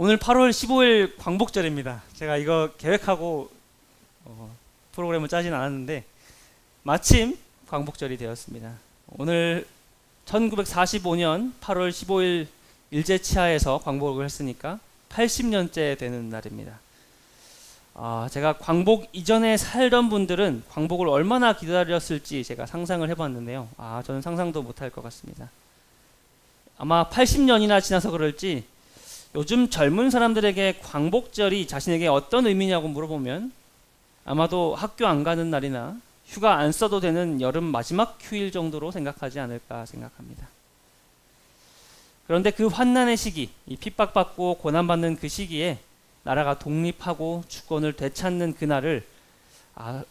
오늘 8월 15일 광복절입니다. 제가 이거 계획하고 프로그램을 짜진 않았는데 마침 광복절이 되었습니다. 오늘 1945년 8월 15일 일제치하에서 광복을 했으니까 80년째 되는 날입니다. 제가 광복 이전에 살던 분들은 광복을 얼마나 기다렸을지 제가 상상을 해봤는데요. 저는 상상도 못할 것 같습니다. 아마 80년이나 지나서 그럴지 요즘 젊은 사람들에게 광복절이 자신에게 어떤 의미냐고 물어보면 아마도 학교 안 가는 날이나 휴가 안 써도 되는 여름 마지막 휴일 정도로 생각하지 않을까 생각합니다. 그런데 그 환난의 시기, 이 핍박받고 고난받는 그 시기에 나라가 독립하고 주권을 되찾는 그날을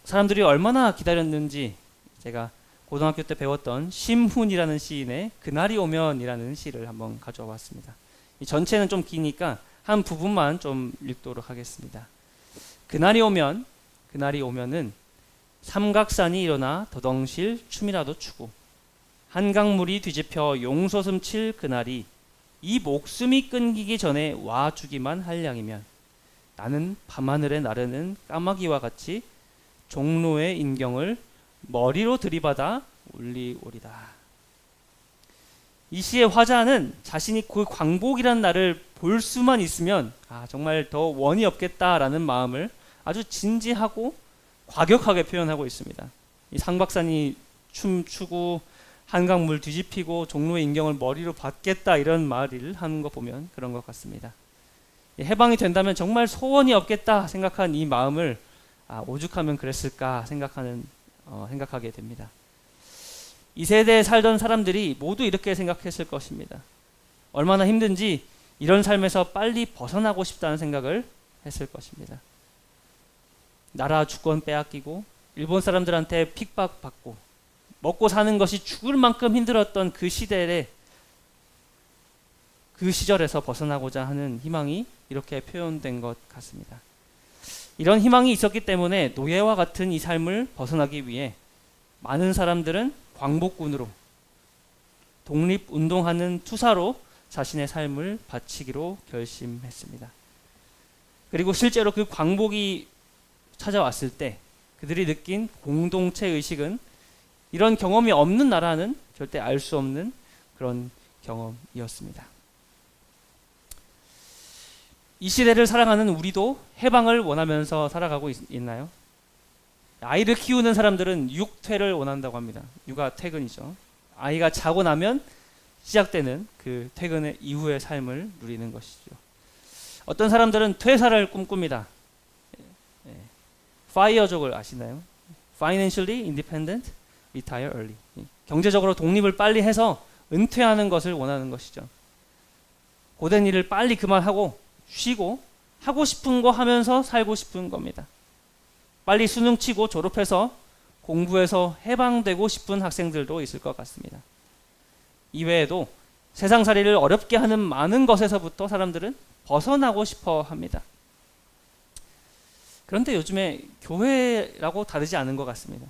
사람들이 얼마나 기다렸는지 제가 고등학교 때 배웠던 심훈이라는 시인의 그날이 오면이라는 시를 한번 가져와 봤습니다. 이 전체는 좀 기니까 한 부분만 좀 읽도록 하겠습니다. 그날이 오면은 삼각산이 일어나 더덩실 춤이라도 추고 한강물이 뒤집혀 용솟음 칠 그날이 이 목숨이 끊기기 전에 와주기만 할 양이면 나는 밤하늘에 나르는 까마귀와 같이 종로의 인경을 머리로 들이받아 울리오리다. 이 시의 화자는 자신이 그 광복이란 날을 볼 수만 있으면 정말 더 원이 없겠다라는 마음을 아주 진지하고 과격하게 표현하고 있습니다. 이 상박산이 춤추고 한강물 뒤집히고 종로의 인경을 머리로 받겠다 이런 말을 하는 거 보면 그런 것 같습니다. 해방이 된다면 정말 소원이 없겠다 생각한 이 마음을 오죽하면 그랬을까 생각하게 됩니다. 이 세대에 살던 사람들이 모두 이렇게 생각했을 것입니다. 얼마나 힘든지 이런 삶에서 빨리 벗어나고 싶다는 생각을 했을 것입니다. 나라 주권 빼앗기고 일본 사람들한테 핍박받고 먹고 사는 것이 죽을 만큼 힘들었던 그 시절에서 벗어나고자 하는 희망이 이렇게 표현된 것 같습니다. 이런 희망이 있었기 때문에 노예와 같은 이 삶을 벗어나기 위해 많은 사람들은 광복군으로 독립운동하는 투사로 자신의 삶을 바치기로 결심했습니다. 그리고 실제로 그 광복이 찾아왔을 때 그들이 느낀 공동체 의식은 이런 경험이 없는 나라는 절대 알 수 없는 그런 경험이었습니다. 이 시대를 살아가는 우리도 해방을 원하면서 살아가고 있나요? 아이를 키우는 사람들은 육퇴를 원한다고 합니다. 육아 퇴근이죠. 아이가 자고 나면 시작되는 그 퇴근의 이후의 삶을 누리는 것이죠. 어떤 사람들은 퇴사를 꿈꿉니다. 파이어족을 아시나요? Financially independent, retire early. 경제적으로 독립을 빨리 해서 은퇴하는 것을 원하는 것이죠. 고된 일을 빨리 그만하고 쉬고 하고 싶은 거 하면서 살고 싶은 겁니다. 빨리 수능 치고 졸업해서 공부해서 해방되고 싶은 학생들도 있을 것 같습니다. 이외에도 세상살이를 어렵게 하는 많은 것에서부터 사람들은 벗어나고 싶어 합니다. 그런데 요즘에 교회라고 다르지 않은 것 같습니다.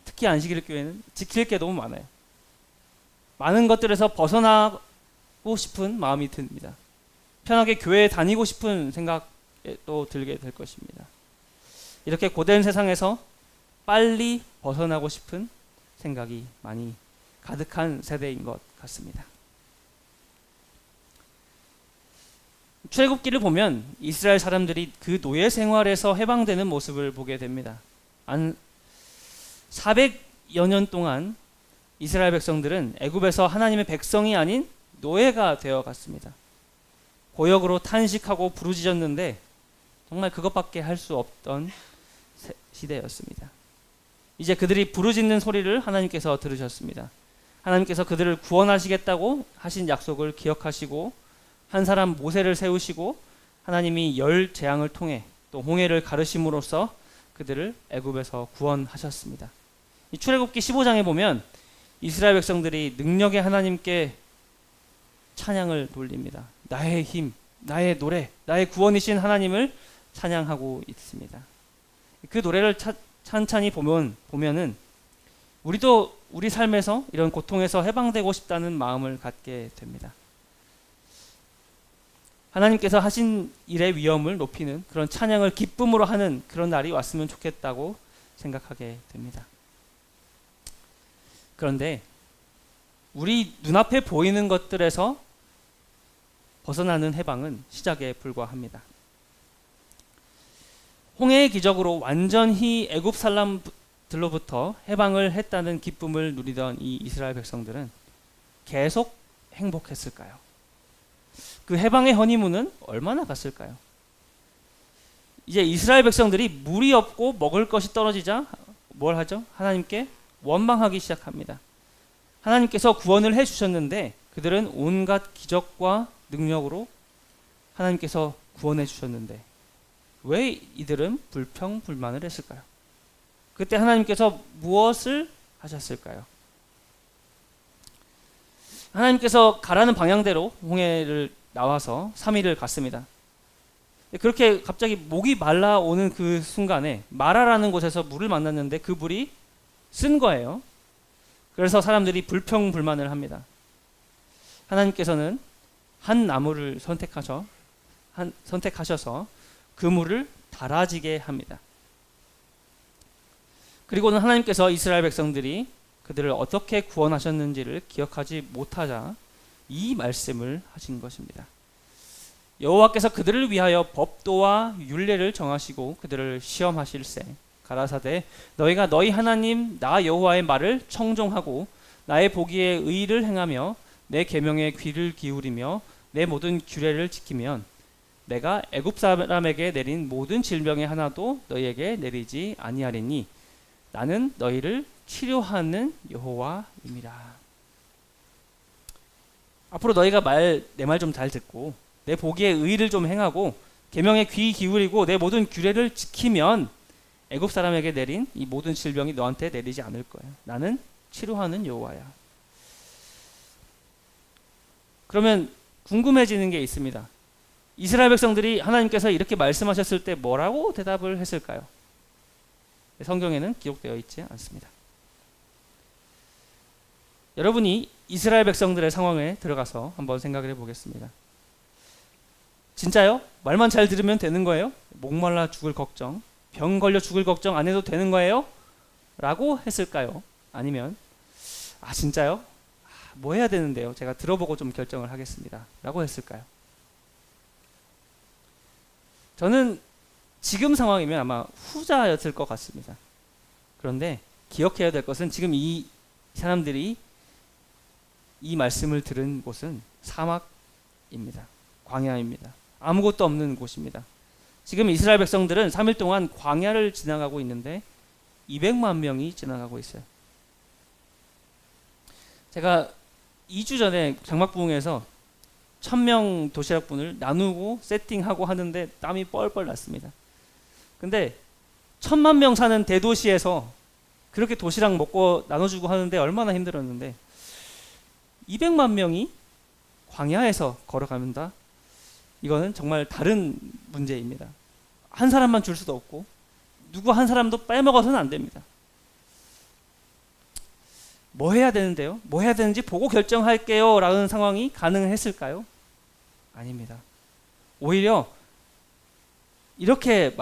특히 안식일 교회는 지킬 게 너무 많아요. 많은 것들에서 벗어나고 싶은 마음이 듭니다. 편하게 교회에 다니고 싶은 생각도 들게 될 것입니다. 이렇게 고된 세상에서 빨리 벗어나고 싶은 생각이 많이 가득한 세대인 것 같습니다. 출애굽기를 보면 이스라엘 사람들이 그 노예 생활에서 해방되는 모습을 보게 됩니다. 한 400여 년 동안 이스라엘 백성들은 애굽에서 하나님의 백성이 아닌 노예가 되어 갔습니다. 고역으로 탄식하고 부르짖었는데 정말 그것밖에 할 수 없던 시대였습니다. 이제 그들이 부르짖는 소리를 하나님께서 들으셨습니다. 하나님께서 그들을 구원하시겠다고 하신 약속을 기억하시고 한 사람 모세를 세우시고 하나님이 열 재앙을 통해 또 홍해를 가르심으로써 그들을 애굽에서 구원하셨습니다. 이 출애굽기 15장에 보면 이스라엘 백성들이 능력의 하나님께 찬양을 돌립니다. 나의 힘, 나의 노래, 나의 구원이신 하나님을 찬양하고 있습니다. 그 노래를 찬찬히 보면은 우리도 우리 삶에서 이런 고통에서 해방되고 싶다는 마음을 갖게 됩니다. 하나님께서 하신 일의 위엄을 높이는 그런 찬양을 기쁨으로 하는 그런 날이 왔으면 좋겠다고 생각하게 됩니다. 그런데 우리 눈앞에 보이는 것들에서 벗어나는 해방은 시작에 불과합니다. 홍해의 기적으로 완전히 애굽 사람들로부터 해방을 했다는 기쁨을 누리던 이 이스라엘 백성들은 계속 행복했을까요? 그 해방의 허니문은 얼마나 갔을까요? 이제 이스라엘 백성들이 물이 없고 먹을 것이 떨어지자 뭘 하죠? 하나님께 원망하기 시작합니다. 하나님께서 구원을 해주셨는데 그들은 온갖 기적과 능력으로 하나님께서 구원해 주셨는데 왜 이들은 불평불만을 했을까요? 그때 하나님께서 무엇을 하셨을까요? 하나님께서 가라는 방향대로 홍해를 나와서 3일을 갔습니다. 그렇게 갑자기 목이 말라오는 그 순간에 마라라는 곳에서 물을 만났는데 그 물이 쓴 거예요. 그래서 사람들이 불평불만을 합니다. 하나님께서는 한 나무를 선택하셔서 그 물을 달아지게 합니다. 그리고는 하나님께서 이스라엘 백성들이 그들을 어떻게 구원하셨는지를 기억하지 못하자 이 말씀을 하신 것입니다. 여호와께서 그들을 위하여 법도와 율례를 정하시고 그들을 시험하실세 가라사대 너희가 너희 하나님 나 여호와의 말을 청종하고 나의 보기에 의를 행하며 내 계명에 귀를 기울이며 내 모든 규례를 지키면 내가 애굽 사람에게 내린 모든 질병의 하나도 너희에게 내리지 아니하리니 나는 너희를 치료하는 여호와임이라. 앞으로 너희가 내 말 좀 잘 듣고 내 보기에 의를 좀 행하고 계명에 귀 기울이고 내 모든 규례를 지키면 애굽 사람에게 내린 이 모든 질병이 너한테 내리지 않을 거예요. 나는 치료하는 여호와야. 그러면 궁금해지는 게 있습니다. 이스라엘 백성들이 하나님께서 이렇게 말씀하셨을 때 뭐라고 대답을 했을까요? 성경에는 기록되어 있지 않습니다. 여러분이 이스라엘 백성들의 상황에 들어가서 한번 생각을 해보겠습니다. 진짜요? 말만 잘 들으면 되는 거예요? 목말라 죽을 걱정, 병 걸려 죽을 걱정 안 해도 되는 거예요? 라고 했을까요? 아니면 진짜요? 뭐 해야 되는데요? 제가 들어보고 좀 결정을 하겠습니다. 라고 했을까요? 저는 지금 상황이면 아마 후자였을 것 같습니다. 그런데 기억해야 될 것은 지금 이 사람들이 이 말씀을 들은 곳은 사막입니다. 광야입니다. 아무것도 없는 곳입니다. 지금 이스라엘 백성들은 3일 동안 광야를 지나가고 있는데 200만 명이 지나가고 있어요. 제가 2주 전에 장막부흥에서 1000명 도시락분을 나누고 세팅하고 하는데 땀이 뻘뻘 났습니다. 근데 1000만 명 사는 대도시에서 그렇게 도시락 먹고 나눠주고 하는데 얼마나 힘들었는데 200만 명이 광야에서 걸어간다? 이거는 정말 다른 문제입니다. 한 사람만 줄 수도 없고 누구 한 사람도 빼먹어서는 안 됩니다. 뭐 해야 되는데요? 뭐 해야 되는지 보고 결정할게요 라는 상황이 가능했을까요? 아닙니다. 오히려 이렇게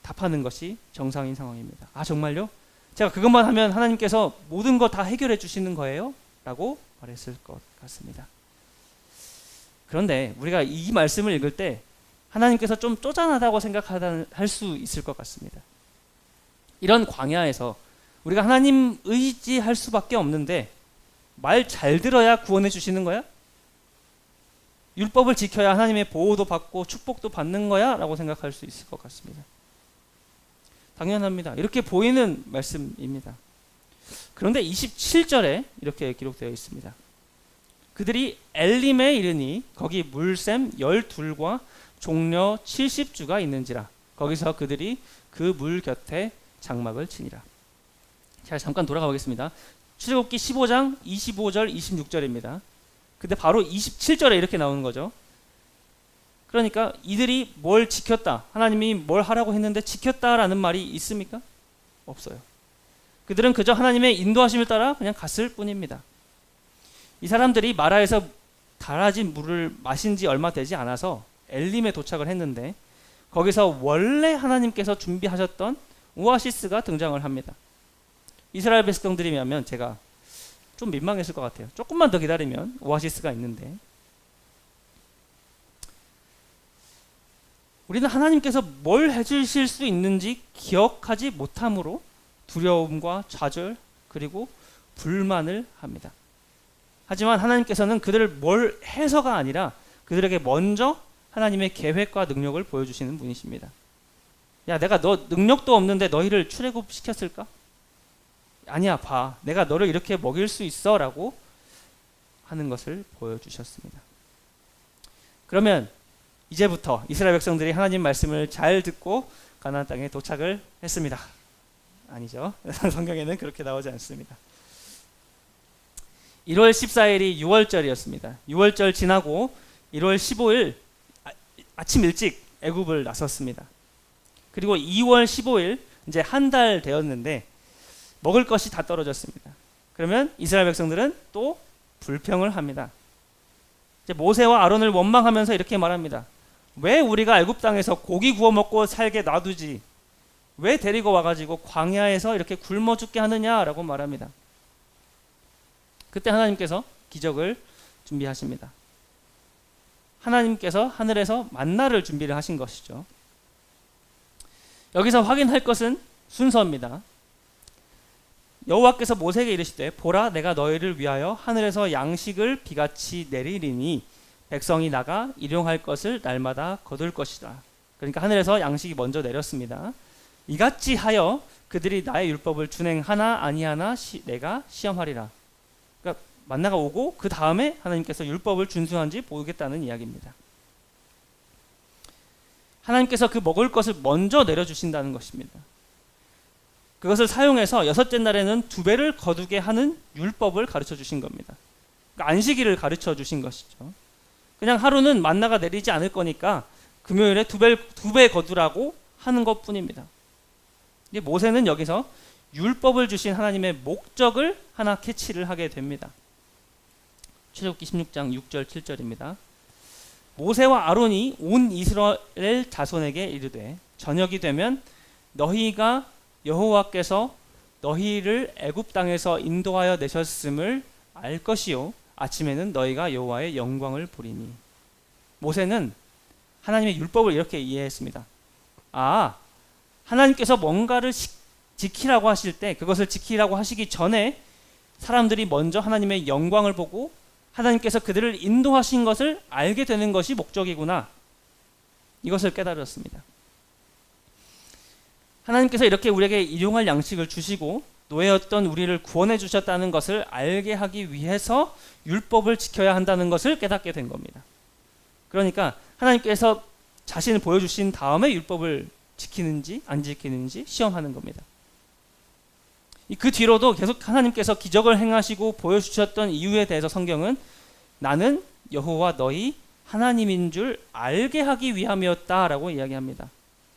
답하는 것이 정상인 상황입니다. 정말요? 제가 그것만 하면 하나님께서 모든 거 다 해결해 주시는 거예요? 라고 말했을 것 같습니다. 그런데 우리가 이 말씀을 읽을 때 하나님께서 좀 쪼잔하다고 생각할 수 있을 것 같습니다. 이런 광야에서 우리가 하나님 의지할 수밖에 없는데 말 잘 들어야 구원해 주시는 거야? 율법을 지켜야 하나님의 보호도 받고 축복도 받는 거야? 라고 생각할 수 있을 것 같습니다. 당연합니다. 이렇게 보이는 말씀입니다. 그런데 27절에 이렇게 기록되어 있습니다. 그들이 엘림에 이르니 거기 물샘 12과 종려 70주가 있는지라 거기서 그들이 그 물 곁에 장막을 치니라. 자, 잠깐 돌아가보겠습니다. 출애굽기 15장 25절 26절입니다. 근데 바로 27절에 이렇게 나오는 거죠. 그러니까 이들이 뭘 지켰다, 하나님이 뭘 하라고 했는데 지켰다라는 말이 있습니까? 없어요. 그들은 그저 하나님의 인도하심을 따라 그냥 갔을 뿐입니다. 이 사람들이 마라에서 달아진 물을 마신 지 얼마 되지 않아서 엘림에 도착을 했는데 거기서 원래 하나님께서 준비하셨던 오아시스가 등장을 합니다. 이스라엘 백성들이면 제가 좀 민망했을 것 같아요. 조금만 더 기다리면 오아시스가 있는데, 우리는 하나님께서 뭘 해주실 수 있는지 기억하지 못함으로 두려움과 좌절 그리고 불만을 합니다. 하지만 하나님께서는 그들을 뭘 해서가 아니라 그들에게 먼저 하나님의 계획과 능력을 보여주시는 분이십니다. 야, 내가 너 능력도 없는데 너희를 출애굽시켰을까? 아니야, 봐. 내가 너를 이렇게 먹일 수 있어 라고 하는 것을 보여주셨습니다. 그러면 이제부터 이스라엘 백성들이 하나님 말씀을 잘 듣고 가나안 땅에 도착을 했습니다. 아니죠. 성경에는 그렇게 나오지 않습니다. 1월 14일이 6월절이었습니다. 6월절 지나고 1월 15일 아침 일찍 애굽을 나섰습니다. 그리고 2월 15일 이제 한 달 되었는데 먹을 것이 다 떨어졌습니다. 그러면 이스라엘 백성들은 또 불평을 합니다. 이제 모세와 아론을 원망하면서 이렇게 말합니다. 왜 우리가 애굽 땅에서 고기 구워 먹고 살게 놔두지? 왜 데리고 와가지고 광야에서 이렇게 굶어 죽게 하느냐라고 말합니다. 그때 하나님께서 기적을 준비하십니다. 하나님께서 하늘에서 만나를 준비를 하신 것이죠. 여기서 확인할 것은 순서입니다. 여호와께서 모세에게 이르시되 보라 내가 너희를 위하여 하늘에서 양식을 비같이 내리리니 백성이 나가 일용할 것을 날마다 거둘 것이다. 그러니까 하늘에서 양식이 먼저 내렸습니다. 이같이 하여 그들이 나의 율법을 준행하나 아니하나 내가 시험하리라. 그러니까 만나가 오고 그 다음에 하나님께서 율법을 준수한지 보겠다는 이야기입니다. 하나님께서 그 먹을 것을 먼저 내려주신다는 것입니다. 그것을 사용해서 여섯째 날에는 2배를 거두게 하는 율법을 가르쳐 주신 겁니다. 그러니까 안식일을 가르쳐 주신 것이죠. 그냥 하루는 만나가 내리지 않을 거니까 금요일에 2배 거두라고 하는 것 뿐입니다. 모세는 여기서 율법을 주신 하나님의 목적을 하나 캐치를 하게 됩니다. 출애굽기 16장 6절 7절입니다. 모세와 아론이 온 이스라엘 자손에게 이르되 저녁이 되면 너희가 여호와께서 너희를 애굽 땅에서 인도하여 내셨음을 알 것이요 아침에는 너희가 여호와의 영광을 보리니. 모세는 하나님의 율법을 이렇게 이해했습니다. 하나님께서 뭔가를 지키라고 하실 때 그것을 지키라고 하시기 전에 사람들이 먼저 하나님의 영광을 보고 하나님께서 그들을 인도하신 것을 알게 되는 것이 목적이구나. 이것을 깨달았습니다. 하나님께서 이렇게 우리에게 일용할 양식을 주시고 노예였던 우리를 구원해 주셨다는 것을 알게 하기 위해서 율법을 지켜야 한다는 것을 깨닫게 된 겁니다. 그러니까 하나님께서 자신을 보여주신 다음에 율법을 지키는지 안 지키는지 시험하는 겁니다. 그 뒤로도 계속 하나님께서 기적을 행하시고 보여주셨던 이유에 대해서 성경은 나는 여호와 너희 하나님인 줄 알게 하기 위함이었다라고 이야기합니다.